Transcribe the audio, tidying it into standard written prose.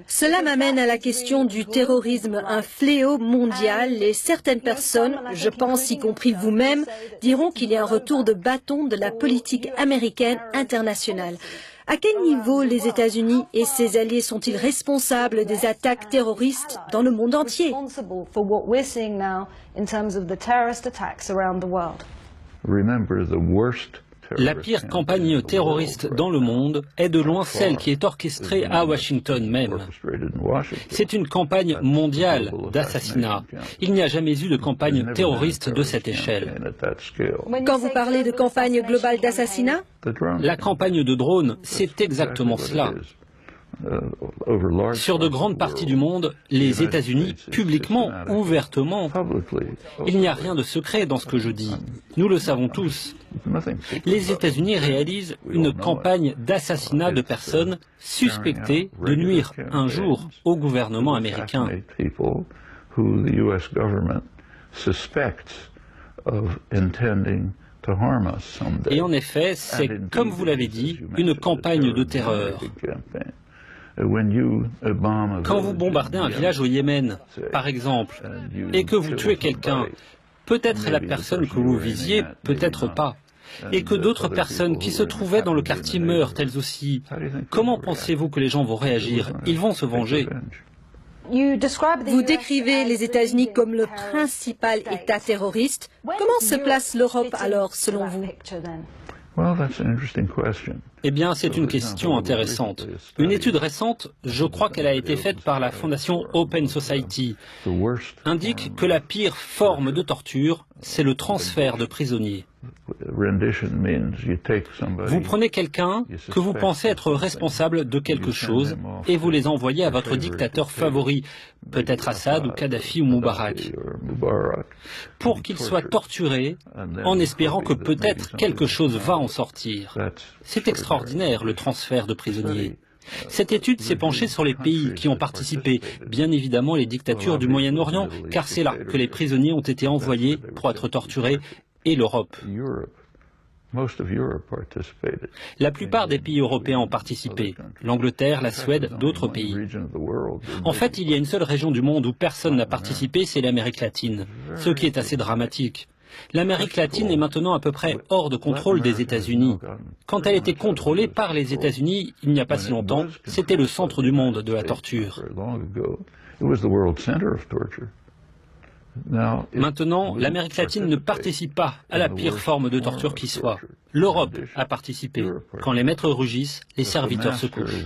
Cela m'amène à la question du terrorisme, un fléau mondial, et certaines personnes, je pense y compris vous-même, diront qu'il y a un retour de bâton de la politique américaine internationale. À quel niveau les États-Unis et ses alliés sont-ils responsables des attaques terroristes dans le monde entier? La pire campagne terroriste dans le monde est de loin celle qui est orchestrée à Washington même. C'est une campagne mondiale d'assassinat. Il n'y a jamais eu de campagne terroriste de cette échelle. Quand vous parlez de campagne globale d'assassinat? La campagne de drones, c'est exactement cela. Sur de grandes parties du monde, les États-Unis, publiquement, ouvertement, il n'y a rien de secret dans ce que je dis. Nous le savons tous. Les États-Unis réalisent une campagne d'assassinat de personnes suspectées de nuire un jour au gouvernement américain. Et en effet, c'est, comme vous l'avez dit, une campagne de terreur. Quand vous bombardez un village au Yémen, par exemple, et que vous tuez quelqu'un, peut-être la personne que vous visiez, peut-être pas, et que d'autres personnes qui se trouvaient dans le quartier meurent elles aussi, comment pensez-vous que les gens vont réagir? Ils vont se venger. Vous décrivez les États-Unis comme le principal État terroriste. Comment se place l'Europe alors, selon vous? Eh bien, c'est une question intéressante. Une étude récente, je crois qu'elle a été faite par la fondation Open Society, indique que la pire forme de torture, c'est le transfert de prisonniers. Vous prenez quelqu'un que vous pensez être responsable de quelque chose et vous les envoyez à votre dictateur favori, peut-être Assad ou Kadhafi ou Moubarak, pour qu'il soit torturé en espérant que peut-être quelque chose va en sortir. C'est extraordinaire, le transfert de prisonniers. Cette étude s'est penchée sur les pays qui ont participé, bien évidemment les dictatures du Moyen-Orient, car c'est là que les prisonniers ont été envoyés pour être torturés, et l'Europe. La plupart des pays européens ont participé, l'Angleterre, la Suède, d'autres pays. En fait, il y a une seule région du monde où personne n'a participé, c'est l'Amérique latine, ce qui est assez dramatique. L'Amérique latine est maintenant à peu près hors de contrôle des États-Unis. Quand elle était contrôlée par les États-Unis, il n'y a pas si longtemps, c'était le centre du monde de la torture. Maintenant, l'Amérique latine ne participe pas à la pire forme de torture qui soit. L'Europe a participé. Quand les maîtres rugissent, les serviteurs se couchent.